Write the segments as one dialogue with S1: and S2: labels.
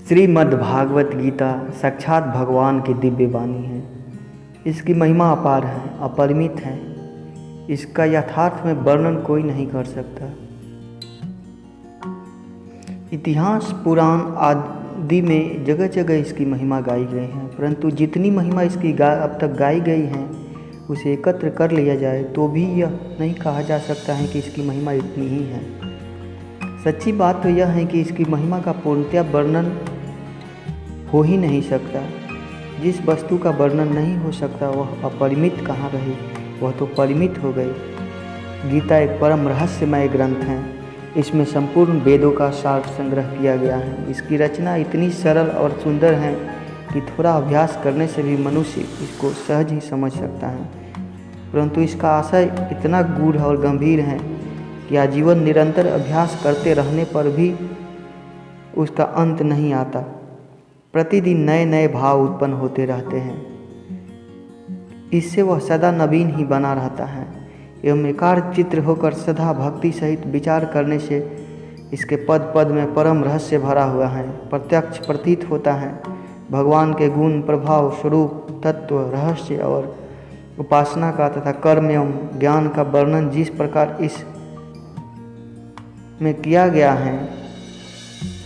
S1: श्रीमद्भागवत गीता साक्षात भगवान की दिव्य वाणी है। इसकी महिमा अपार है, अपरिमित है। इसका यथार्थ में वर्णन कोई नहीं कर सकता। इतिहास, पुराण आदि में जगह जगह इसकी महिमा गाई गई है, परंतु जितनी महिमा इसकी अब तक गाई गई है उसे एकत्र कर लिया जाए तो भी यह नहीं कहा जा सकता है कि इसकी महिमा इतनी ही है। सच्ची बात तो यह है कि इसकी महिमा का पूर्णतः वर्णन हो ही नहीं सकता। जिस वस्तु का वर्णन नहीं हो सकता वह अपरिमित कहाँ रही, वह तो परिमित हो गई। गीता एक परम रहस्यमय ग्रंथ है। इसमें संपूर्ण वेदों का सार संग्रह किया गया है। इसकी रचना इतनी सरल और सुंदर है कि थोड़ा अभ्यास करने से भी मनुष्य इसको सहज ही समझ सकता है, परंतु इसका आशय इतना गूढ़ और गंभीर है कि आजीवन निरंतर अभ्यास करते रहने पर भी उसका अंत नहीं आता। प्रतिदिन नए नए भाव उत्पन्न होते रहते हैं। इससे वह सदा नवीन ही बना रहता है एवं एकार चित्र होकर सदा भक्ति सहित विचार करने से इसके पद पद में परम रहस्य भरा हुआ है। प्रत्यक्ष प्रतीत होता है भगवान के गुण, प्रभाव, स्वरूप, तत्व, रहस्य और उपासना का तथा कर्म एवं ज्ञान का वर्णन जिस प्रकार इस में किया गया है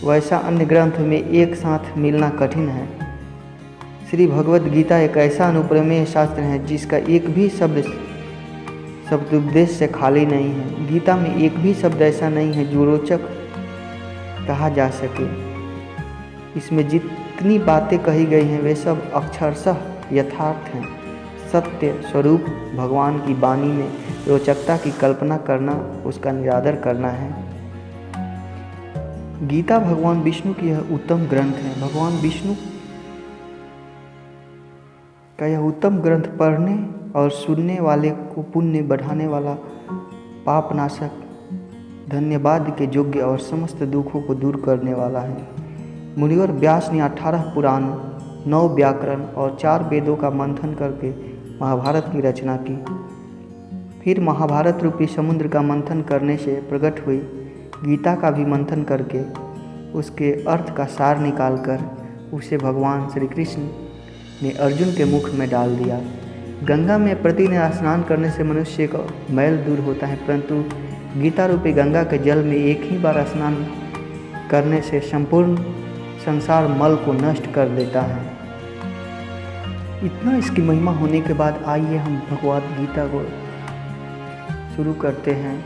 S1: वैसा अन्य ग्रंथ में एक साथ मिलना कठिन है। श्री भगवत गीता एक ऐसा अनुप्रमेय शास्त्र है जिसका एक भी शब्द शब्दोपदेश से खाली नहीं है। गीता में एक भी शब्द ऐसा नहीं है जो रोचक कहा जा सके। इसमें जितनी बातें कही गई हैं वे सब अक्षरशः यथार्थ हैं। सत्य स्वरूप भगवान की वाणी में रोचकता की कल्पना करना उसका निरादर करना है। गीता भगवान विष्णु की यह उत्तम ग्रंथ है। भगवान विष्णु का यह उत्तम ग्रंथ पढ़ने और सुनने वाले को पुण्य बढ़ाने वाला, पापनाशक, धन्यवाद के योग्य और समस्त दुखों को दूर करने वाला है। मुनिवर व्यास ने 18 पुराण, 9 व्याकरण और 4 वेदों का मंथन करके महाभारत की रचना की। फिर महाभारत रूपी समुद्र का मंथन करने से प्रकट हुई गीता का भी मंथन करके उसके अर्थ का सार निकालकर उसे भगवान श्री कृष्ण ने अर्जुन के मुख में डाल दिया। गंगा में प्रतिदिन स्नान करने से मनुष्य का मैल दूर होता है, परंतु गीता रूपी गंगा के जल में एक ही बार स्नान करने से संपूर्ण संसार मल को नष्ट कर देता है। इतना इसकी महिमा होने के बाद आइए हम भगवद गीता को शुरू करते हैं।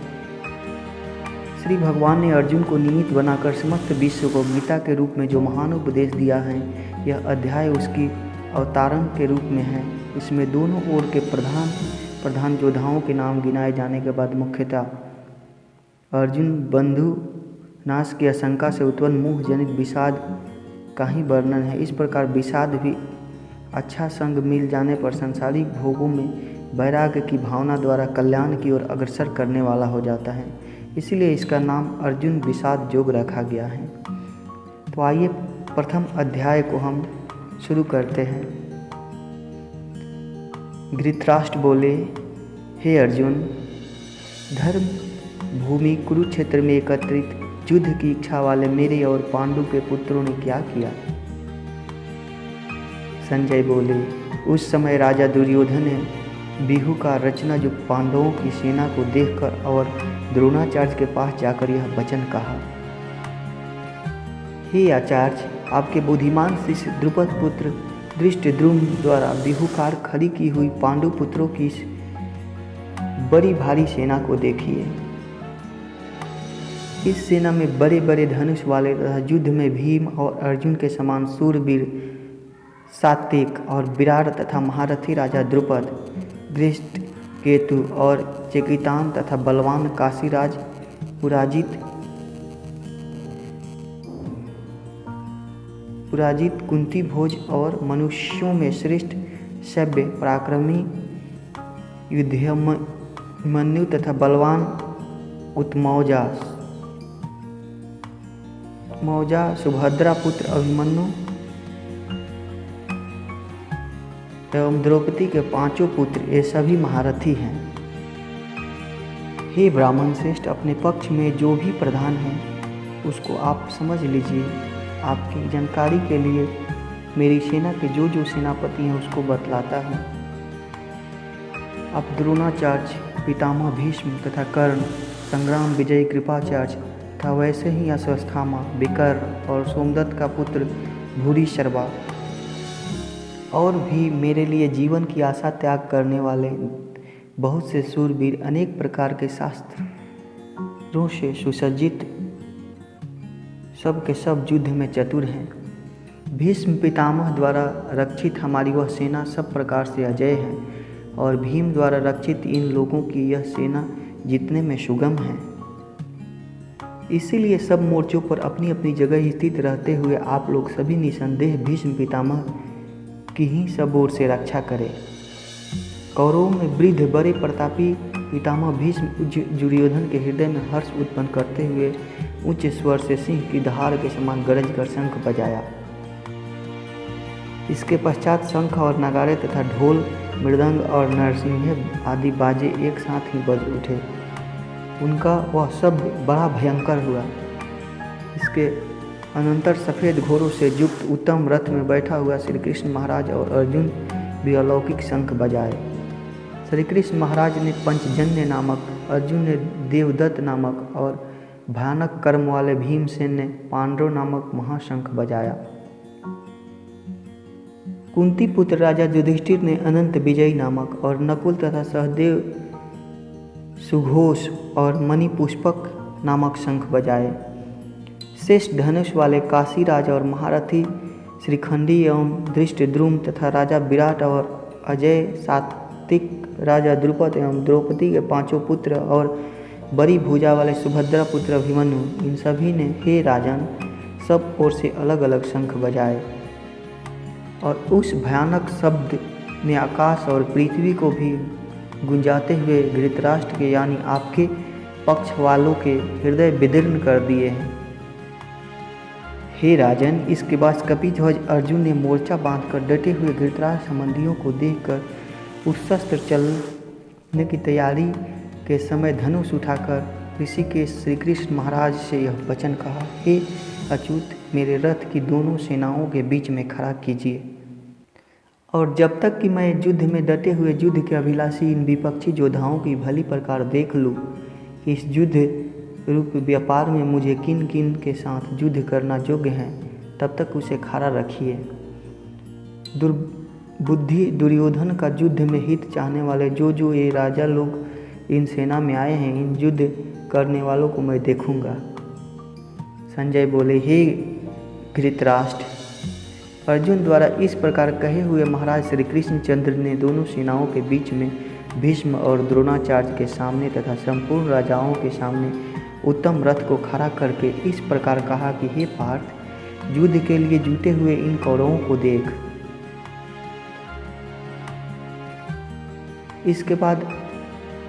S1: श्री भगवान ने अर्जुन को निमित्त बनाकर समस्त विश्व को गीता के रूप में जो महान उपदेश दिया है, यह अध्याय उसकी अवतारण के रूप में है। इसमें दोनों ओर के प्रधान योद्धाओं के नाम गिनाए जाने के बाद मुख्यतः अर्जुन बंधु नाश की आशंका से उत्पन्न मोह जनित विषाद का ही वर्णन है। इस प्रकार विषाद भी अच्छा संग मिल जाने पर सांसारिक भोगों में वैराग्य की भावना द्वारा कल्याण की ओर अग्रसर करने वाला हो जाता है। इसीलिए इसका नाम अर्जुन विषाद योग रखा गया है। तो आइए प्रथम अध्याय को हम शुरू करते हैं। धृतराष्ट्र बोले, हे अर्जुन, धर्म भूमि कुरुक्षेत्र में एकत्रित युद्ध की इच्छा वाले मेरे और पांडु के पुत्रों ने क्या किया? संजय बोले, उस समय राजा दुर्योधन ने बिहू का रचना जो पांडवों की सेना को देखकर और द्रोणाचार्य के पास जाकर यह वचन कहा, हे आचार्य, आपके बुद्धिमान शिष्य द्रुपद पुत्र धृष्टद्युम्न द्वारा बिहुकार खड़ी की हुई पांडु पुत्रों की बड़ी भारी सेना को देखिए। इस सेना में बड़े बड़े धनुष वाले तथा युद्ध में भीम और अर्जुन के समान सूरवीर सात्विक और विराट तथा महारथी राजा द्रुपद, धृष्ट केतु और चेकितान तथा बलवान काशीराज पुराजित कुंती भोज और मनुष्यों में श्रेष्ठ सभ्य पराक्रमी युद्धमन्यु तथा बलवान उत्मौजा सुभद्रा पुत्र अभिमन्यु एवं द्रौपदी के 5 पुत्र ये सभी महारथी हैं। हे ब्राह्मण श्रेष्ठ, अपने पक्ष में जो भी प्रधान है उसको आप समझ लीजिए। आपकी जानकारी के लिए मेरी सेना के जो जो सेनापति हैं उसको बतलाता हूँ। अब द्रोणाचार्य, पितामह भीष्म तथा कर्ण, संग्राम विजय कृपाचार्य था, वैसे ही अश्वत्थामा, विकर्ण और सोमदत्त का पुत्र भूरिश्रवा और भी मेरे लिए जीवन की आशा त्याग करने वाले बहुत से शूरवीर अनेक प्रकार के शास्त्रों से सुसज्जित सब के सब युद्ध में चतुर हैं। भीष्म पितामह द्वारा रक्षित हमारी वह सेना सब प्रकार से अजय है और भीम द्वारा रक्षित इन लोगों की यह सेना जीतने में सुगम है। इसीलिए सब मोर्चों पर अपनी अपनी जगह स्थित रहते हुए आप लोग सभी निसंदेह भीष्म पितामह की ही सब ओर से रक्षा करें। कौरवों में वृद्ध बड़े प्रतापी पितामह भीष्म दुर्योधन के हृदय में हर्ष उत्पन्न करते हुए उच्च स्वर से सिंह की दहाड़ के समान गरज कर शंख बजाया। इसके पश्चात शंख और नगाड़े तथा ढोल, मृदंग और नरसिंह आदि बाजे एक साथ ही बज उठे। उनका वह शब्द बड़ा भयंकर हुआ। इसके अनंतर सफ़ेद घोड़ों से युक्त उत्तम रथ में बैठा हुआ श्री कृष्ण महाराज और अर्जुन भी अलौकिक शंख बजाए। श्री कृष्ण महाराज ने पंचजन्य नामक, अर्जुन ने देवदत्त नामक और भयानक कर्म वाले भीमसेन ने पांडव नामक महाशंख बजाया। कुंती पुत्र राजा युधिष्ठिर ने अनंत विजयी नामक और नकुल तथा सहदेव सुघोष और मणिपुष्पक नामक शंख बजाए। श्रेष्ठ धनुष वाले काशीराज और महारथी श्रीखंडी एवं धृष्टद्युम्न तथा राजा विराट और अजय सात्विक राजा द्रुपद एवं द्रौपदी के पांचों पुत्र और बड़ी भुजा वाले सुभद्रा पुत्र अभिमन्यु, इन सभी ने हे राजन सब ओर से अलग अलग शंख बजाए और उस भयानक शब्द ने आकाश और पृथ्वी को भी गुंजाते हुए धृतराष्ट्र के यानी आपके पक्ष वालों के हृदय विदीर्ण कर दिए हैं। हे राजन, इसके बाद कपिध्वज अर्जुन ने मोर्चा बांधकर डटे हुए धृतराष्ट्र संबंधियों को देखकर उस शस्त्र चलने की तैयारी के समय धनुष उठाकर ऋषिकेश श्री कृष्ण महाराज से यह वचन कहा, हे अच्युत, मेरे रथ की दोनों सेनाओं के बीच में खड़ा कीजिए और जब तक कि मैं युद्ध में डटे हुए युद्ध के अभिलाषी इन विपक्षी योद्धाओं की भली प्रकार देख लूँ कि इस युद्ध रूप व्यापार में मुझे किन किन के साथ युद्ध करना योग्य है, तब तक उसे खड़ा रखिए। दुर्बुद्धि दुर्योधन का युद्ध में हित चाहने वाले जो ये राजा लोग इन सेना में आए हैं, इन युद्ध करने वालों को मैं देखूंगा। संजय बोले, हे धृतराष्ट्र, अर्जुन द्वारा इस प्रकार कहे हुए महाराज श्री कृष्णचंद्र ने दोनों सेनाओं के बीच में भीष्म और द्रोणाचार्य के सामने तथा संपूर्ण राजाओं के सामने उत्तम रथ को खड़ा करके इस प्रकार कहा कि हे पार्थ, युद्ध के लिए जुटे हुए इन कौरवों को देख। इसके बाद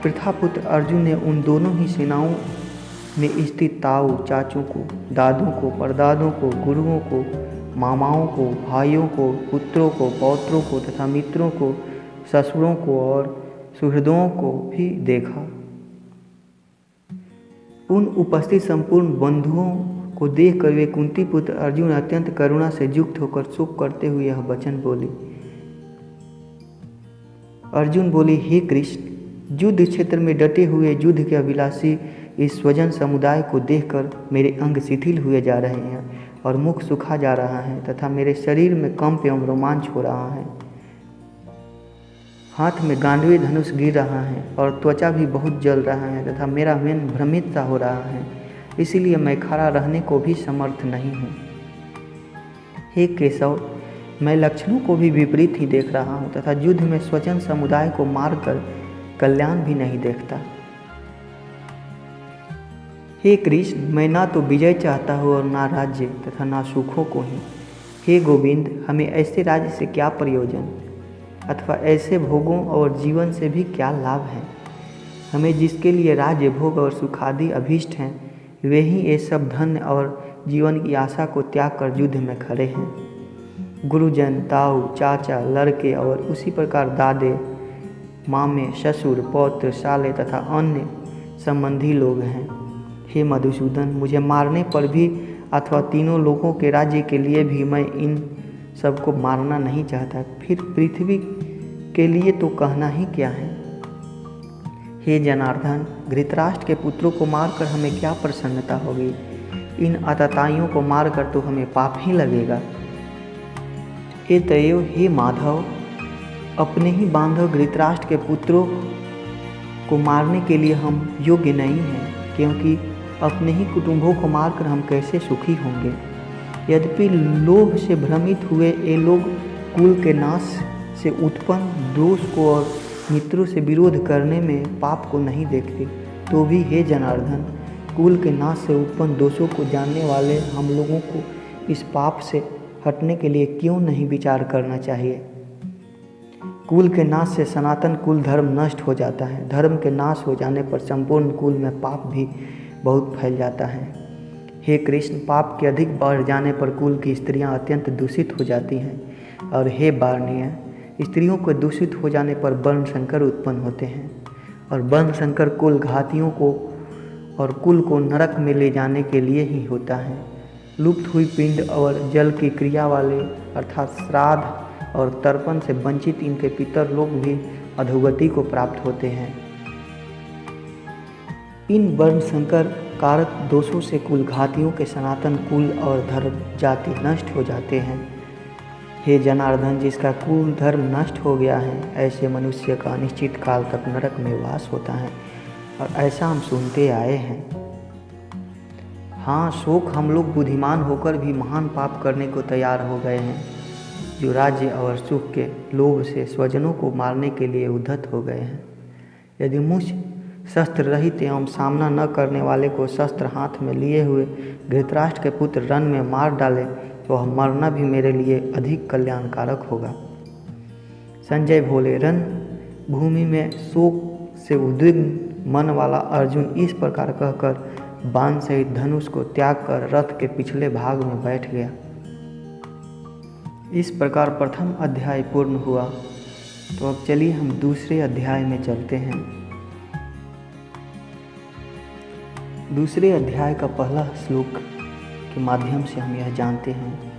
S1: प्रथापुत्र अर्जुन ने उन दोनों ही सेनाओं में स्थित ताऊ, चाचों को, दादों को, परदादों को, गुरुओं को, मामाओं को, भाइयों को, पुत्रों को, पौत्रों को तथा मित्रों को, ससुरों को और सुहृदों को भी देखा। उन उपस्थित संपूर्ण बंधुओं को देखकर वे कुंती पुत्र अर्जुन अत्यंत करुणा से युक्त होकर शोक करते हुए यह वचन बोले। अर्जुन बोले, हे कृष्ण, युद्ध क्षेत्र में डटे हुए युद्ध के अभिलाषी इस स्वजन समुदाय को देखकर मेरे अंग शिथिल हुए जा रहे हैं और मुख सूखा जा रहा है तथा मेरे शरीर में कंप एवं रोमांच हो रहा है। हाथ में गांडीव धनुष गिर रहा है और त्वचा भी बहुत जल रहा है तथा मेरा मन भ्रमित सा हो रहा है, इसीलिए मैं खड़ा रहने को भी समर्थ नहीं हूँ। हे केशव, मैं लक्षणों को भी विपरीत ही देख रहा हूँ तथा युद्ध में स्वजन समुदाय को मारकर कल्याण भी नहीं देखता। हे कृष्ण, मैं ना तो विजय चाहता हूँ और ना राज्य तथा ना सुखों को ही। हे गोविंद, हमें ऐसे राज्य से क्या प्रयोजन अथवा ऐसे भोगों और जीवन से भी क्या लाभ है। हमें जिसके लिए राज्य, भोग और सुखादि अभीष्ट हैं, वे ही ये सब धन और जीवन की आशा को त्याग कर युद्ध में खड़े हैं। गुरुजन, ताऊ, चाचा, लड़के और उसी प्रकार दादे, मामे, ससुर, पौत्र, साले तथा अन्य संबंधी लोग हैं। हे मधुसूदन, मुझे मारने पर भी अथवा तीनों लोगों के राज्य के लिए भी मैं इन सबको मारना नहीं चाहता। फिर पृथ्वी के लिए तो कहना ही क्या है। हे जनार्दन, धृतराष्ट्र के पुत्रों को मारकर हमें क्या प्रसन्नता होगी? इन आतताइयों को मारकर तो हमें पाप ही लगेगा। एतएव हे माधव, अपने ही बांधव धृतराष्ट्र के पुत्रों को मारने के लिए हम योग्य नहीं हैं, क्योंकि अपने ही कुटुंबों को मारकर हम कैसे सुखी होंगे। यद्यपि लोभ से भ्रमित हुए ये लोग कुल के नाश से उत्पन्न दोष को और मित्रों से विरोध करने में पाप को नहीं देखते, तो भी हे जनार्दन, कुल के नाश से उत्पन्न दोषों को जानने वाले हम लोगों को इस पाप से हटने के लिए क्यों नहीं विचार करना चाहिए। कुल के नाश से सनातन कुल धर्म नष्ट हो जाता है। धर्म के नाश हो जाने पर संपूर्ण कुल में पाप भी बहुत फैल जाता है। हे कृष्ण, पाप के अधिक बढ़ जाने पर कुल की स्त्रियां अत्यंत दूषित हो जाती हैं। और हे वारणीय, स्त्रियों को दूषित हो जाने पर वर्ण संकर उत्पन्न होते हैं। और वर्ण संकर कुल घातियों को और कुल को नरक में ले जाने के लिए ही होता है। लुप्त हुई पिंड और जल की क्रिया वाले अर्थात श्राद्ध और तर्पण से वंचित इनके पितर लोग भी अधोगति को प्राप्त होते हैं। इन वर्ण संकर कारक दोषों से कुल घातियों के सनातन कुल और धर्म जाति नष्ट हो जाते हैं। हे जनार्दन, जिसका कुल धर्म नष्ट हो गया है, ऐसे मनुष्य का अनिश्चित काल तक नरक में वास होता है, और ऐसा हम सुनते आए हैं। हाँ, शोक हम लोग बुद्धिमान होकर भी महान पाप करने को तैयार हो गए हैं, जो राज्य और सुख के लोभ से स्वजनों को मारने के लिए उद्धत हो गए हैं। यदि मुझ शस्त्र रहित एवं सामना न करने वाले को शस्त्र हाथ में लिए हुए धृतराष्ट्र के पुत्र रण में मार डाले, तो वह मरना भी मेरे लिए अधिक कल्याणकारक होगा। संजय बोले, रण भूमि में शोक से उद्विग्न मन वाला अर्जुन इस प्रकार कहकर बाण सहित धनुष को त्याग कर रथ के पिछले भाग में बैठ गया। इस प्रकार प्रथम अध्याय पूर्ण हुआ। तो अब चलिए हम दूसरे अध्याय में चलते हैं। दूसरे अध्याय का पहला श्लोक के माध्यम से हम यह जानते हैं।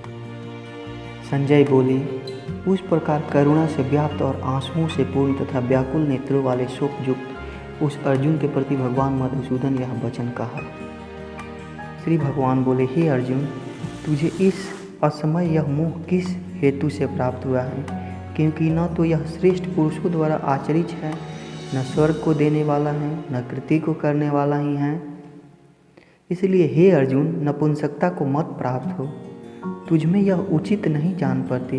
S1: संजय बोले, उस प्रकार करुणा से व्याप्त और आंसुओं से पूर्ण तथा व्याकुल नेत्रों वाले शोक युक्त उस अर्जुन के प्रति भगवान मधुसूदन यह वचन कहा। श्री भगवान बोले, हे अर्जुन, तुझे इस असमय यह मोह किस हेतु से प्राप्त हुआ है? क्योंकि न तो यह श्रेष्ठ पुरुषों द्वारा आचरित है, न स्वर्ग को देने वाला है, न कृति को करने वाला ही है। इसलिए हे अर्जुन, नपुंसकता को मत प्राप्त हो, तुझमें यह उचित नहीं जान पड़ती।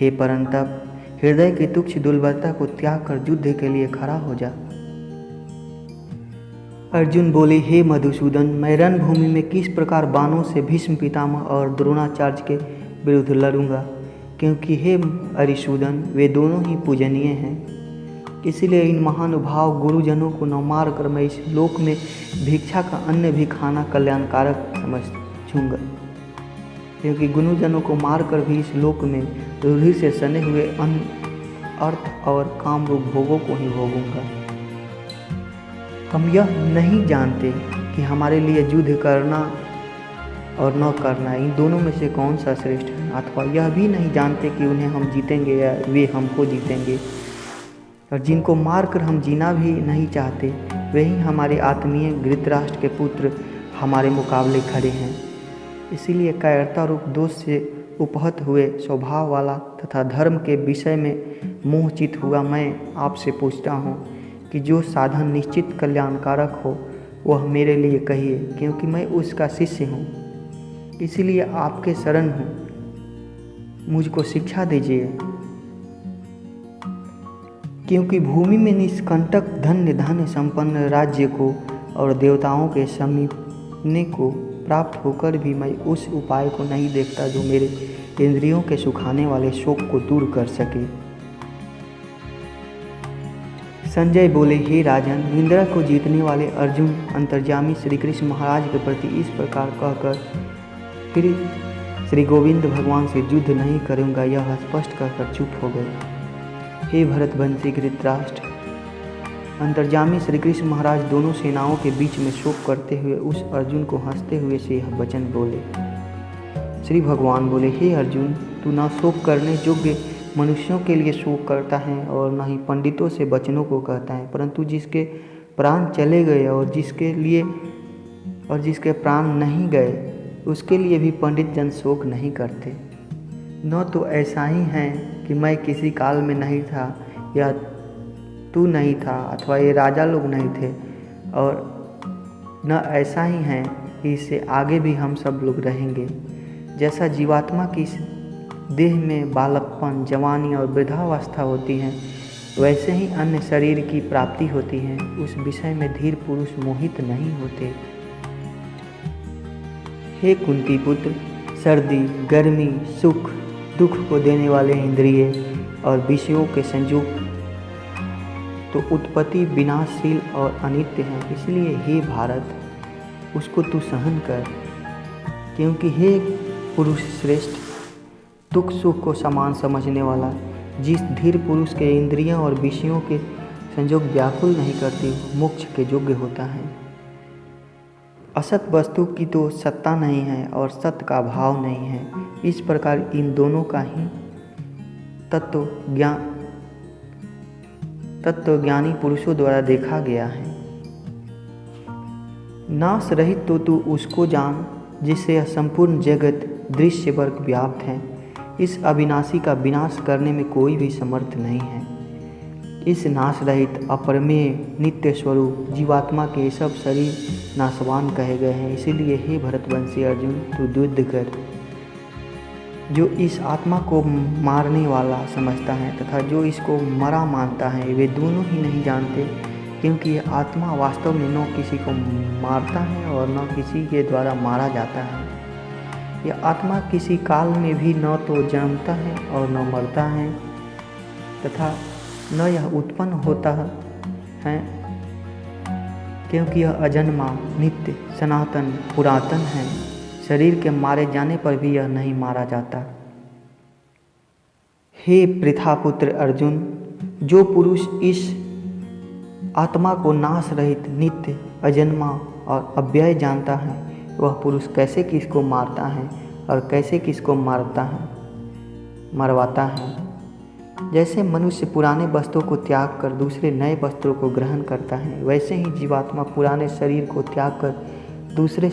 S1: हे परंतप, हृदय की तुच्छ दुर्बलता को त्याग कर युद्ध के लिए खड़ा हो जा। अर्जुन बोले, हे मधुसूदन, मैं रणभूमि में किस प्रकार बाणों से भीष्म पितामह और द्रोणाचार्य के विरुद्ध लड़ूंगा? क्योंकि हे अरिसूदन, वे दोनों ही पूजनीय हैं। इसलिए इन महानुभाव गुरुजनों को न मार कर मैं इस लोक में भिक्षा का अन्न भी खाना कल्याणकारक समझूंगा। क्योंकि गुरुजनों को मारकर भी इस लोक में रूढ़ि से सने हुए अन्न, अर्थ और काम रूप भोगों को ही भोगूंगा। हम यह नहीं जानते कि हमारे लिए युद्ध करना और न करना, इन दोनों में से कौन सा श्रेष्ठ है, अथवा यह भी नहीं जानते कि उन्हें हम जीतेंगे या वे हमको जीतेंगे। और जिनको मारकर हम जीना भी नहीं चाहते, वही हमारे आत्मीय धृतराष्ट्र के पुत्र हमारे मुकाबले खड़े हैं। इसीलिए कायरता रूप दोष से उपहत हुए स्वभाव वाला तथा धर्म के विषय में मोहचित हुआ मैं आपसे पूछता हूँ कि जो साधन निश्चित कल्याणकारक हो वह मेरे लिए कहिए, क्योंकि मैं उसका शिष्य हूँ। इसलिए आपके शरण हूँ, मुझको शिक्षा दीजिए। क्योंकि भूमि में निष्कंटक धन्य धन्य संपन्न राज्य को और देवताओं के समीपने को प्राप्त होकर भी मैं उस उपाय को नहीं देखता जो मेरे इंद्रियों के सुखाने वाले शोक को दूर कर सके। संजय बोले, हे राजन, इंद्र को जीतने वाले अर्जुन अंतर्यामी श्री कृष्ण महाराज के प्रति इस प्रकार कहकर फिर श्री गोविंद भगवान से युद्ध नहीं करूँगा यह स्पष्ट कहकर चुप हो गए। हे भरतवंशी धृतराष्ट्र, अंतर्यामी श्री कृष्ण महाराज दोनों सेनाओं के बीच में शोक करते हुए उस अर्जुन को हंसते हुए से यह वचन बोले। श्री भगवान बोले, हे अर्जुन, तू न शोक करने योग्य मनुष्यों के लिए शोक करता है और न ही पंडितों से वचनों को कहता है, परंतु जिसके प्राण चले गए और जिसके प्राण नहीं गए उसके लिए भी पंडित जन शोक नहीं करते। न तो ऐसा ही है कि मैं किसी काल में नहीं था या तू नहीं था अथवा ये राजा लोग नहीं थे, और न ऐसा ही है कि इससे आगे भी हम सब लोग रहेंगे। जैसा जीवात्मा की देह में बालकपन, जवानी और वृद्धावस्था होती है, वैसे ही अन्य शरीर की प्राप्ति होती है। उस विषय में धीर पुरुष मोहित नहीं होते। हे कुंती पुत्र, सर्दी, गर्मी, सुख, दुख को देने वाले इंद्रिय और विषयों के संयोग तो उत्पत्ति विनाशशील और अनित्य हैं, इसलिए हे भारत उसको तू सहन कर। क्योंकि हे पुरुष श्रेष्ठ, दुख सुख को समान समझने वाला जिस धीर पुरुष के इंद्रियों और विषयों के संयोग व्याकुल नहीं करती, मोक्ष के योग्य होता है। असत वस्तु की तो सत्ता नहीं है और सत्य का भाव नहीं है। इस प्रकार इन दोनों का ही तत्वज्ञानी पुरुषों द्वारा देखा गया है। नाश रहित तो तू उसको जान जिससे यह संपूर्ण जगत दृश्य वर्ग व्याप्त है। इस अविनाशी का विनाश करने में कोई भी समर्थ नहीं है। इस नाश रहित अपरमेय नित्य स्वरूप जीवात्मा के सब शरीर नाशवान कहे गए हैं। इसीलिए हे भरतवंशी अर्जुन, तू युद्ध कर। जो इस आत्मा को मारने वाला समझता है तथा जो इसको मरा मानता है, वे दोनों ही नहीं जानते, क्योंकि यह आत्मा वास्तव में न किसी को मारता है और न किसी के द्वारा मारा जाता है। यह आत्मा किसी काल में भी न तो जन्मता है और न मरता है तथा न यह उत्पन्न होता है, क्योंकि यह अजन्मा, नित्य, सनातन, पुरातन है। शरीर के मारे जाने पर भी यह नहीं मारा जाता। हे पृथापुत्र अर्जुन, जो पुरुष इस आत्मा को नाश रहित, नित्य, अजन्मा और अव्यय जानता है, वह पुरुष कैसे किसको मारता है और कैसे किसको मरवाता है। जैसे मनुष्य पुराने वस्त्रों को त्याग कर दूसरे नए वस्त्रों को ग्रहण करता है, वैसे ही जीवात्मा पुराने शरीर को त्याग कर दूसरे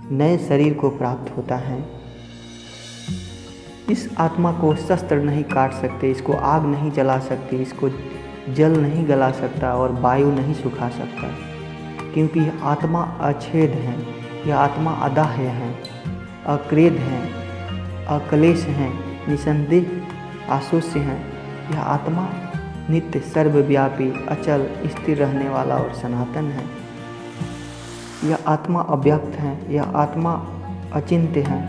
S1: नए शरीर को प्राप्त होता है। इस आत्मा को शस्त्र नहीं काट सकते, इसको आग नहीं जला सकती, इसको जल नहीं गला सकता और वायु नहीं सुखा सकता, क्योंकि यह आत्मा अछेद है, यह आत्मा अदाह्य है, अक्रेद है, अक्लेश है, निसंदेह आशुष्य है। यह आत्मा नित्य, सर्वव्यापी, अचल, स्थिर रहने वाला और सनातन है। यह आत्मा अव्यक्त है, यह आत्मा अचिंत्य है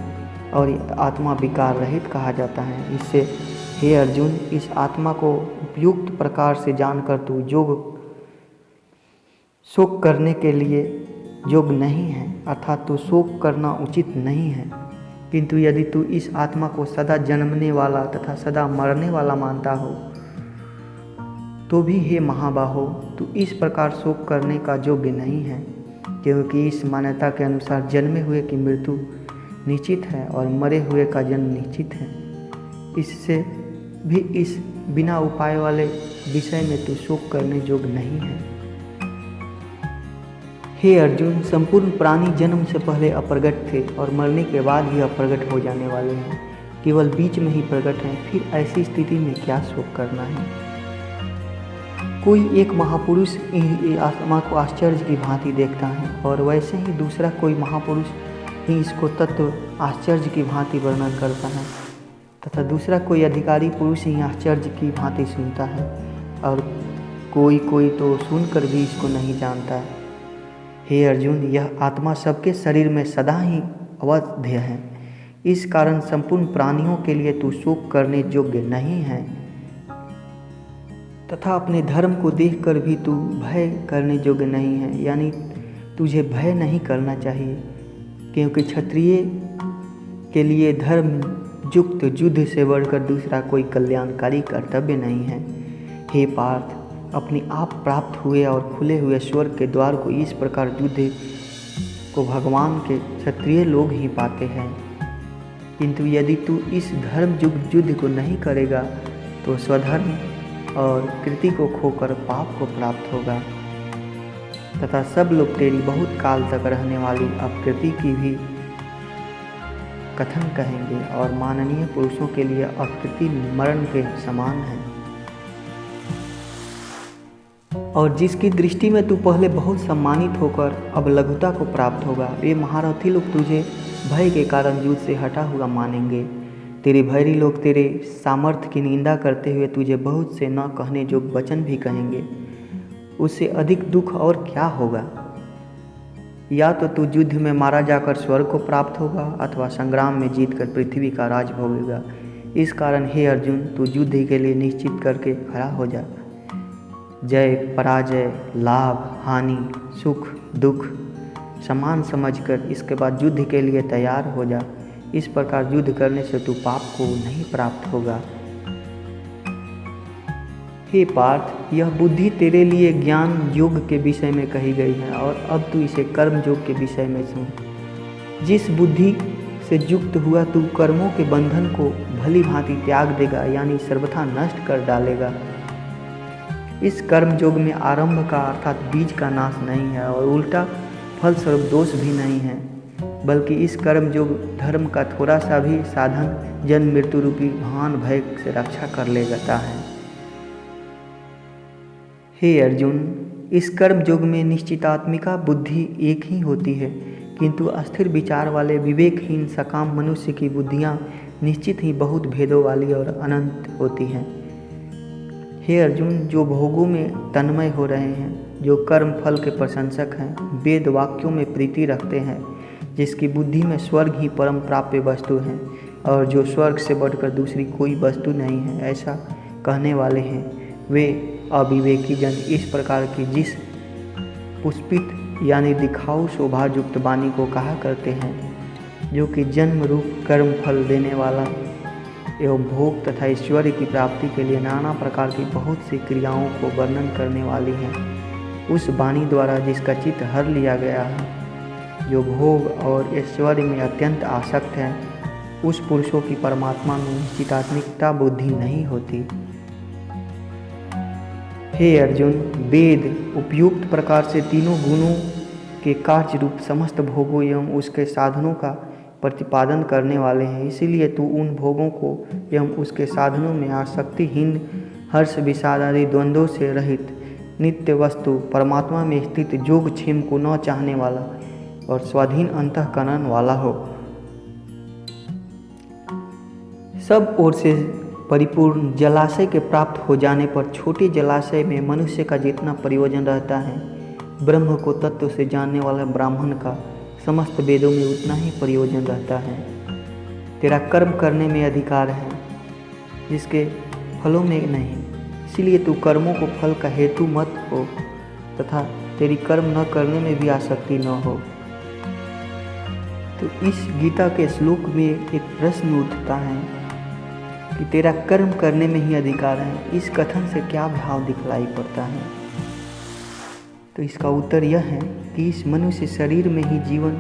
S1: और यह आत्मा विकार रहित कहा जाता है। इससे हे अर्जुन, इस आत्मा को उपयुक्त प्रकार से जानकर तू शोक करने के लिए योग्य नहीं है, अर्थात तू शोक करना उचित नहीं है। किंतु यदि तू इस आत्मा को सदा जन्मने वाला तथा सदा मरने वाला मानता हो, तो भी हे महाबाहो, तू इस प्रकार शोक करने का योग्य नहीं है, क्योंकि इस मान्यता के अनुसार जन्मे हुए की मृत्यु निश्चित है और मरे हुए का जन्म निश्चित है। इससे भी इस बिना उपाय वाले विषय में तू शोक करने योग्य नहीं है। हे अर्जुन, संपूर्ण प्राणी जन्म से पहले अप्रगट थे और मरने के बाद भी अप्रगट हो जाने वाले हैं, केवल बीच में ही प्रकट हैं। फिर ऐसी स्थिति में क्या शोक करना है। कोई एक महापुरुष आत्मा को आश्चर्य की भांति देखता है और वैसे ही दूसरा कोई महापुरुष ही इसको तत्व आश्चर्य की भांति वर्णन करता है तथा दूसरा कोई अधिकारी पुरुष ही आश्चर्य की भांति सुनता है और कोई तो सुनकर भी इसको नहीं जानता है। हे अर्जुन, यह आत्मा सबके शरीर में सदा ही अवध्य है। इस कारण संपूर्ण प्राणियों के लिए तू शोक करने योग्य नहीं है तथा अपने धर्म को देखकर भी तू भय करने योग्य नहीं है, यानी तुझे भय नहीं करना चाहिए, क्योंकि क्षत्रिय के लिए धर्म युक्त युद्ध से बढ़कर दूसरा कोई कल्याणकारी कर्तव्य नहीं है। हे पार्थ, अपने आप प्राप्त हुए और खुले हुए स्वर्ग के द्वार को इस प्रकार युद्ध को भगवान के क्षत्रिय लोग ही पाते हैं। किंतु यदि तू इस धर्म युद्ध को नहीं करेगा तो स्वधर्म और कृति को खोकर पाप को प्राप्त होगा तथा सब लोग तेरी बहुत काल तक रहने वाली अपकृति की भी कथन कहेंगे और माननीय पुरुषों के लिए अपकृति मरण के समान है। और जिसकी दृष्टि में तू पहले बहुत सम्मानित होकर अब लघुता को प्राप्त होगा, वे महारथी लोग तुझे भय के कारण युद्ध से हटा हुआ मानेंगे। तेरे भैरी लोग तेरे सामर्थ्य की निंदा करते हुए तुझे बहुत से न कहने योग्य वचन भी कहेंगे। उससे अधिक दुख और क्या होगा? या तो तू युद्ध में मारा जाकर स्वर्ग को प्राप्त होगा अथवा संग्राम में जीतकर पृथ्वी का राज भोगेगा। इस कारण हे अर्जुन, तू युद्ध के लिए निश्चित करके खड़ा हो जा। जय पराजय, लाभ हानि, सुख दुख समान समझकर इसके बाद युद्ध के लिए तैयार हो जा। इस प्रकार युद्ध करने से तू पाप को नहीं प्राप्त होगा। हे पार्थ, यह बुद्धि तेरे लिए ज्ञान योग के विषय में कही गई है और अब तू इसे कर्म योग के विषय में सुन। जिस बुद्धि से युक्त हुआ तू कर्मों के बंधन को भली भांति त्याग देगा, यानी सर्वथा नष्ट कर डालेगा। इस कर्म योग में आरंभ का अर्थात बीज का नाश नहीं है और उल्टा फल स्वरूप दोष भी नहीं है, बल्कि इस कर्म योग धर्म का थोड़ा सा भी साधन जन्म मृत्यु रूपी महान भय से रक्षा कर ले जाता है। हे अर्जुन, इस कर्म योग में निश्चितात्मिका बुद्धि एक ही होती है, किंतु अस्थिर विचार वाले विवेकहीन सकाम मनुष्य की बुद्धियाँ निश्चित ही बहुत भेदों वाली और अनंत होती हैं। हे अर्जुन, जो भोगों में तन्मय हो रहे हैं, जो कर्म फल के प्रशंसक हैं, वेद वाक्यों में प्रीति रखते हैं, जिसकी बुद्धि में स्वर्ग ही परम प्राप्य वस्तु है और जो स्वर्ग से बढ़कर दूसरी कोई वस्तु नहीं है, ऐसा कहने वाले हैं, वे अविवेकी जन इस प्रकार की जिस पुष्पित यानी दिखाऊ शोभायुक्त वाणी को कहा करते हैं, जो कि जन्म रूप कर्म फल देने वाला एवं भोग तथा ऐश्वर्य की प्राप्ति के लिए नाना प्रकार की बहुत सी क्रियाओं को वर्णन करने वाली है, उस वाणी द्वारा जिसका चित्त हर लिया गया है, जो भोग और ऐश्वर्य में अत्यंत आसक्त है, उस पुरुषों की परमात्मा में निश्चितात्मिकता बुद्धि नहीं होती। हे अर्जुन, वेद उपयुक्त प्रकार से तीनों गुणों के कार्य रूप समस्त भोगों एवं उसके साधनों का प्रतिपादन करने वाले हैं। इसीलिए तू उन भोगों को एवं उसके साधनों में आसक्तिहीन, हर्ष विषाद आदि द्वंद्वों से रहित नित्य वस्तु परमात्मा में स्थित जोग क्षेम को न चाहने वाला और स्वाधीन अंतःकरण वाला हो। सब ओर से परिपूर्ण जलाशय के प्राप्त हो जाने पर छोटे जलाशय में मनुष्य का जितना प्रयोजन रहता है, ब्रह्म को तत्व से जानने वाला ब्राह्मण का समस्त वेदों में उतना ही प्रयोजन रहता है। तेरा कर्म करने में अधिकार है, जिसके फलों में नहीं। इसीलिए तू कर्मों को फल का हेतु मत हो तथा तेरी कर्म न करने में भी आसक्ति न हो। तो इस गीता के श्लोक में एक प्रश्न उठता है कि तेरा कर्म करने में ही अधिकार है। इस कथन से क्या भाव दिखलाई पड़ता है? तो इसका उत्तर यह है कि इस मनुष्य शरीर में ही जीवन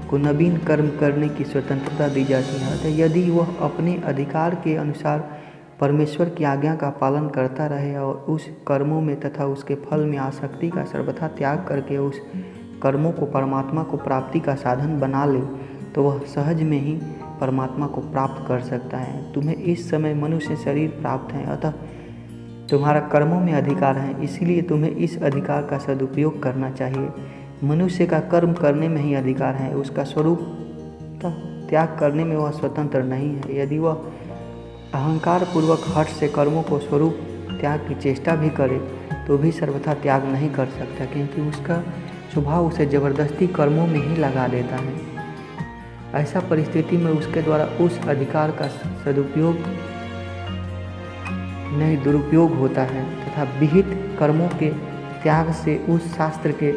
S1: को नवीन कर्म करने की स्वतंत्रता दी जाती है। अतः यदि वह अपने अधिकार के अनुसार परमेश्वर की आज्ञा का पालन करता रहे और उस कर्मों में तथा उसके फल में आसक्ति का सर्वथा त्याग करके उस कर्मों को परमात्मा को प्राप्ति का साधन बना ले, तो वह सहज में ही परमात्मा को प्राप्त कर सकता है। तुम्हें इस समय मनुष्य शरीर प्राप्त है, अतः तुम्हारा कर्मों में अधिकार है, इसीलिए तुम्हें इस अधिकार का सदुपयोग करना चाहिए। मनुष्य का कर्म करने में ही अधिकार है, उसका स्वरूप त्याग करने में वह स्वतंत्र नहीं है। यदि वह अहंकार पूर्वक हर्ष से कर्मों को स्वरूप त्याग की चेष्टा भी करे तो भी सर्वथा त्याग नहीं कर सकता, क्योंकि उसका स्वभाव उसे जबरदस्ती कर्मों में ही लगा देता है। ऐसा परिस्थिति में उसके द्वारा उस अधिकार का सदुपयोग नहीं दुरुपयोग होता है तथा विहित कर्मों के त्याग से उस शास्त्र के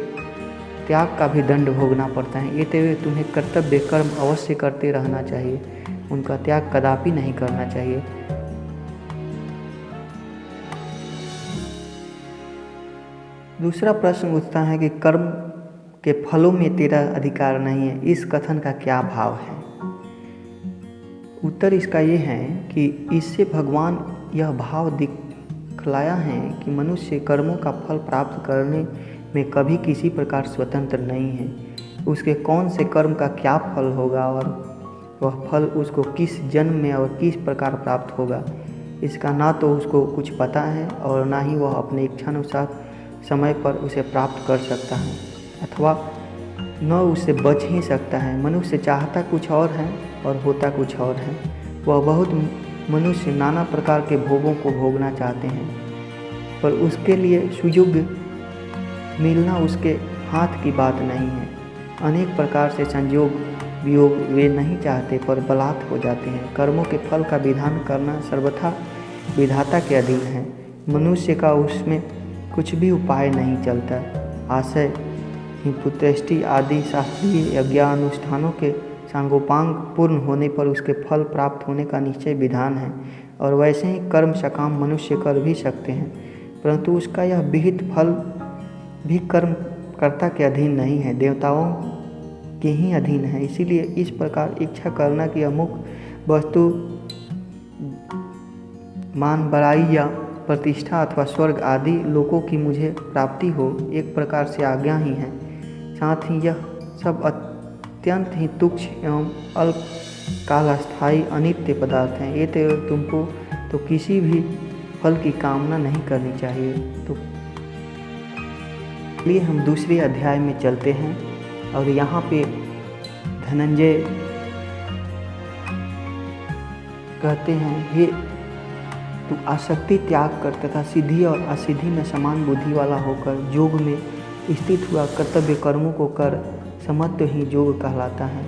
S1: त्याग का भी दंड भोगना पड़ता है। ये हुए तुम्हें कर्तव्य कर्म अवश्य करते रहना चाहिए, उनका त्याग कदापि नहीं करना चाहिए। दूसरा प्रश्न उठता है कि कर्म के फलों में तेरा अधिकार नहीं है, इस कथन का क्या भाव है? उत्तर इसका ये है कि इससे भगवान यह भाव दिखलाया है कि मनुष्य कर्मों का फल प्राप्त करने में कभी किसी प्रकार स्वतंत्र नहीं है। उसके कौन से कर्म का क्या फल होगा और वह फल उसको किस जन्म में और किस प्रकार प्राप्त होगा, इसका ना तो उसको कुछ पता है और ना ही वह अपने इच्छानुसार समय पर उसे प्राप्त कर सकता है अथवा न उससे बच ही सकता है। मनुष्य चाहता कुछ और है और होता कुछ और है। वह बहुत मनुष्य नाना प्रकार के भोगों को भोगना चाहते हैं, पर उसके लिए सुयोग मिलना उसके हाथ की बात नहीं है। अनेक प्रकार से संयोग वियोग वे नहीं चाहते पर बलात् हो जाते हैं। कर्मों के फल का विधान करना सर्वथा विधाता के अधीन है। मनुष्य का उसमें कुछ भी उपाय नहीं चलता। आशय हिपुत्रेष्टि आदि शास्त्रीय यज्ञानुष्ठानों के सांगोपांग पूर्ण होने पर उसके फल प्राप्त होने का निश्चय विधान है, और वैसे ही कर्म सकाम मनुष्य कर भी सकते हैं, परंतु उसका यह विहित फल भी कर्म कर्ता के अधीन नहीं है, देवताओं के ही अधीन है। इसीलिए इस प्रकार इच्छा करना कि अमुक वस्तु मान बड़ाई या प्रतिष्ठा अथवा स्वर्ग आदि लोकों की मुझे प्राप्ति हो, एक प्रकार से आज्ञा ही है। साथ ही यह सब अत्यंत ही तुच्छ एवं अल्पकाल अस्थायी अनित्य पदार्थ हैं। ये तुमको तो किसी भी फल की कामना नहीं करनी चाहिए। तो चलिए हम दूसरे अध्याय में चलते हैं, और यहाँ पे धनंजय कहते हैं, हे तू आसक्ति त्याग कर तथा सिद्धि और असिद्धि में समान बुद्धि वाला होकर योग में स्थित हुआ कर्तव्य कर्मों को कर, समत्व ही योग कहलाता है।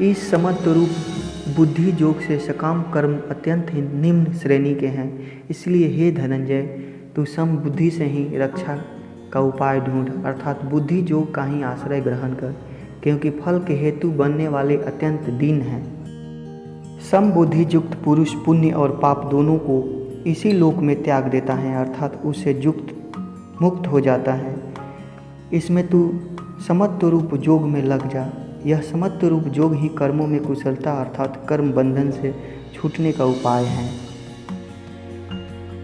S1: इस समत्व रूप बुद्धि योग से सकाम कर्म अत्यंत ही निम्न श्रेणी के हैं। इसलिए हे धनंजय, तू सम बुद्धि से ही रक्षा का उपाय ढूंढ, अर्थात बुद्धि योग का ही आश्रय ग्रहण कर, क्योंकि फल के हेतु बनने वाले अत्यंत दीन हैं। सम बुद्धि युक्त पुरुष पुण्य और पाप दोनों को इसी लोक में त्याग देता है, अर्थात उससे युक्त मुक्त हो जाता है। इसमें तू समत्व रूप योग में लग जा। यह समत्व रूप योग ही कर्मों में कुशलता अर्थात कर्म बंधन से छूटने का उपाय है,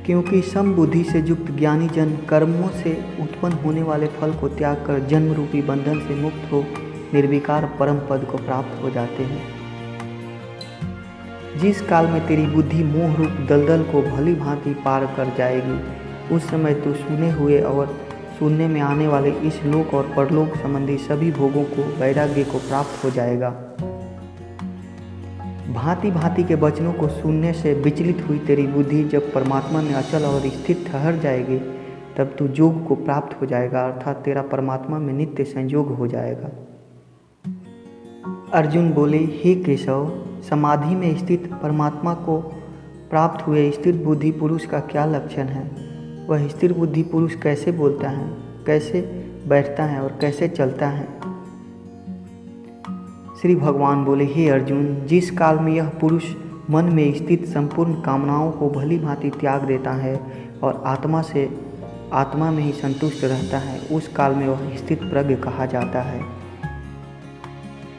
S1: क्योंकि सम बुद्धि से युक्त ज्ञानी जन कर्मों से उत्पन्न होने वाले फल को त्याग कर जन्म रूपी बंधन से मुक्त हो निर्विकार परम पद को प्राप्त हो जाते हैं। जिस काल में तेरी बुद्धि मोह रूप दलदल को भली भांति पार कर जाएगी, उस समय तू सुने हुए और सुनने में आने वाले इस लोक और परलोक संबंधी सभी भोगों को वैराग्य को प्राप्त हो जाएगा। भांति भांति के वचनों को सुनने से विचलित हुई तेरी बुद्धि जब परमात्मा में अचल और स्थिर ठहर जाएगी, तब तू योग को प्राप्त हो जाएगा, अर्थात तेरा परमात्मा में नित्य संयोग हो जाएगा। अर्जुन बोले, हे केशव, समाधि में स्थित परमात्मा को प्राप्त हुए स्थिर बुद्धि पुरुष का क्या लक्षण है? वह स्थिर बुद्धि पुरुष कैसे बोलता है, कैसे बैठता है और कैसे चलता है? श्री भगवान बोले, हे अर्जुन, जिस काल में यह पुरुष मन में स्थित संपूर्ण कामनाओं को भली भांति त्याग देता है और आत्मा में ही संतुष्ट रहता है, उस काल में वह स्थित प्रज्ञ कहा जाता है।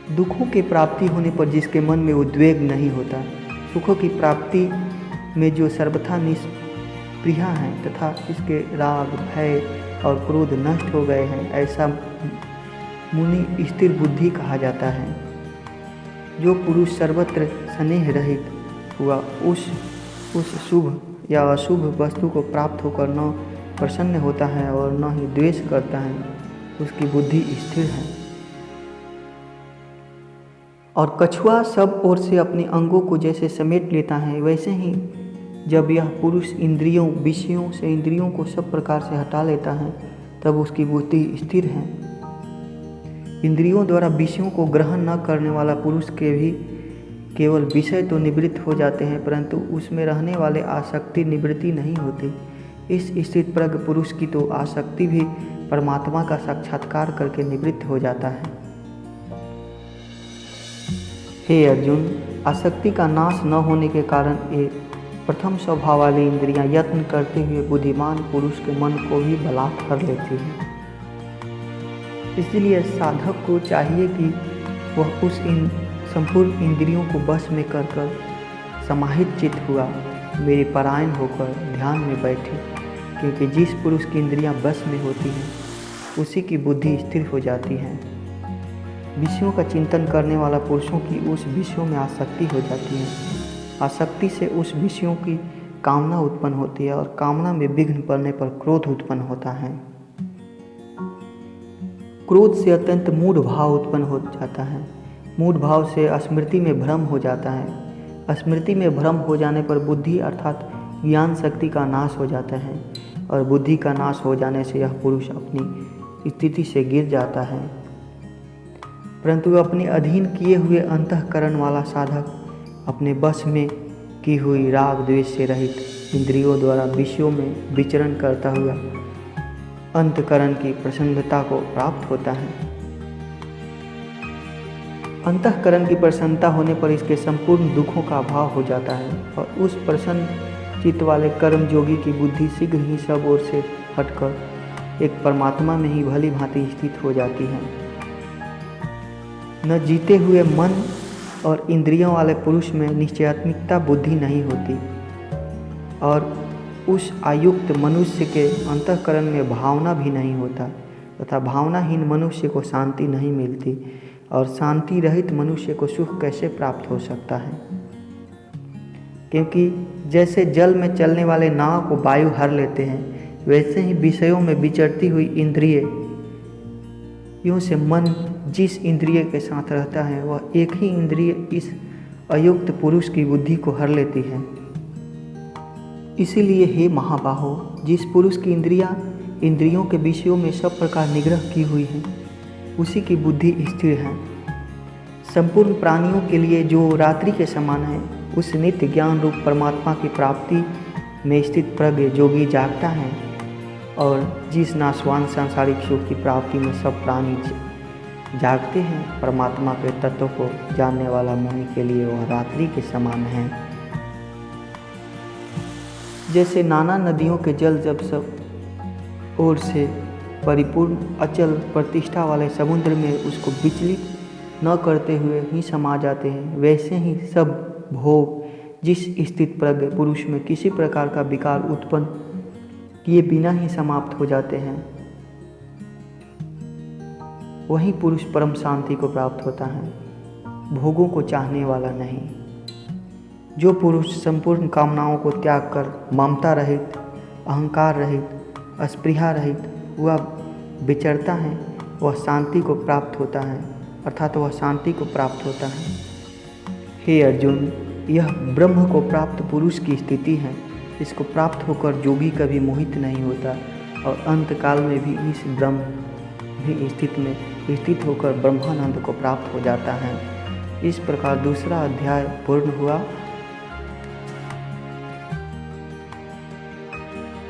S1: दुखों की प्राप्ति होने पर जिसके मन में उद्वेग नहीं होता, सुखों की प्राप्ति में जो सर्वथा निष्प्रिया है तथा जिसके राग भय और क्रोध नष्ट हो गए हैं, ऐसा मुनि स्थिर बुद्धि कहा जाता है। जो पुरुष सर्वत्र स्नेह रहित हुआ उस शुभ या अशुभ वस्तु को प्राप्त होकर न प्रसन्न होता है और न ही द्वेष करता है, उसकी बुद्धि स्थिर है। और कछुआ सब ओर से अपने अंगों को जैसे समेट लेता है, वैसे ही जब यह पुरुष इंद्रियों विषयों से इंद्रियों को सब प्रकार से हटा लेता है, तब उसकी बुद्धि स्थिर है। इंद्रियों द्वारा विषयों को ग्रहण न करने वाला पुरुष के भी केवल विषय तो निवृत्त हो जाते हैं, परंतु उसमें रहने वाले आसक्ति निवृत्ति नहीं होती। इस स्थित प्रज्ञ पुरुष की तो आसक्ति भी परमात्मा का साक्षात्कार करके निवृत्त हो जाता है। हे अर्जुन, आसक्ति का नाश न होने के कारण प्रथम स्वभाव वाली इंद्रियां यत्न करते हुए बुद्धिमान पुरुष के मन को ही बलात् कर लेती हैं। इसलिए साधक को चाहिए कि वह उस संपूर्ण इंद्रियों को बस में कर समाहित चित्त हुआ मेरे परायण होकर ध्यान में बैठे, क्योंकि जिस पुरुष की इंद्रियां बस में होती हैं उसी की बुद्धि स्थिर हो जाती है। विषयों का चिंतन करने वाला पुरुषों की उस विषयों में आसक्ति हो जाती है। आसक्ति से उस विषयों की कामना उत्पन्न होती है और कामना में विघ्न पड़ने पर क्रोध उत्पन्न होता है। क्रोध से अत्यंत मूढ़ भाव उत्पन्न हो जाता है। मूढ़ भाव से स्मृति में भ्रम हो जाता है। स्मृति में भ्रम हो जाने पर बुद्धि अर्थात ज्ञान शक्ति का नाश हो जाता है और बुद्धि का नाश हो जाने से यह पुरुष अपनी स्थिति से गिर जाता है। परंतु अपने अधीन किए हुए अंतःकरण वाला साधक अपने बस में की हुई राग द्वेष से रहित इंद्रियों द्वारा विषयों में विचरण करता हुआ अंतःकरण की प्रसन्नता को प्राप्त होता है। अंतःकरण की प्रसन्नता होने पर इसके संपूर्ण दुखों का अभाव हो जाता है और उस प्रसन्न चित्त वाले कर्म योगी की बुद्धि शीघ्र ही सब ओर से हटकर एक परमात्मा में ही भली भांति स्थित हो जाती है। न जीते हुए मन और इंद्रियों वाले पुरुष में निश्चयात्मिकता बुद्धि नहीं होती और उस आयुक्त मनुष्य के अंतःकरण में भावना भी नहीं होता तथा भावनाहीन मनुष्य को शांति नहीं मिलती और शांति रहित मनुष्य को सुख कैसे प्राप्त हो सकता है। क्योंकि जैसे जल में चलने वाले नाव को वायु हर लेते हैं, वैसे ही विषयों में विचरती हुई इंद्रिय यूँ से मन जिस इंद्रिय के साथ रहता है वह एक ही इंद्रिय इस अयुक्त पुरुष की बुद्धि को हर लेती है। इसीलिए हे महाबाहो, जिस पुरुष की इंद्रियों के विषयों में सब प्रकार निग्रह की हुई है उसी की बुद्धि स्थिर है। संपूर्ण प्राणियों के लिए जो रात्रि के समान है उस नित्य ज्ञान रूप परमात्मा की प्राप्ति में स्थित प्रज्ञ योगी जागता है और जिस नाशवान सांसारिक सुख की प्राप्ति में सब प्राणी जागते हैं, परमात्मा के तत्व को जानने वाला मुनि के लिए वह रात्रि के समान है। जैसे नाना नदियों के जल जब सब ओर से परिपूर्ण अचल प्रतिष्ठा वाले समुद्र में उसको विचलित न करते हुए ही समा जाते हैं, वैसे ही सब भोग जिस स्थित प्रज्ञ पुरुष में किसी प्रकार का विकार उत्पन्न किए बिना ही समाप्त हो जाते हैं, वही पुरुष परम शांति को प्राप्त होता है, भोगों को चाहने वाला नहीं। जो पुरुष संपूर्ण कामनाओं को त्याग कर ममता रहित, अहंकार रहित, अस्पृहा रहित वह विचरता है, वह शांति को प्राप्त होता है, अर्थात वह शांति को प्राप्त होता है। हे अर्जुन, यह ब्रह्म को प्राप्त पुरुष की स्थिति है। इसको प्राप्त होकर योगी कभी मोहित नहीं होता और अंतकाल में भी इस ब्रह्म भी स्थिति में स्थित होकर ब्रह्मानंद को प्राप्त हो जाता है। इस प्रकार दूसरा अध्याय पूर्ण हुआ।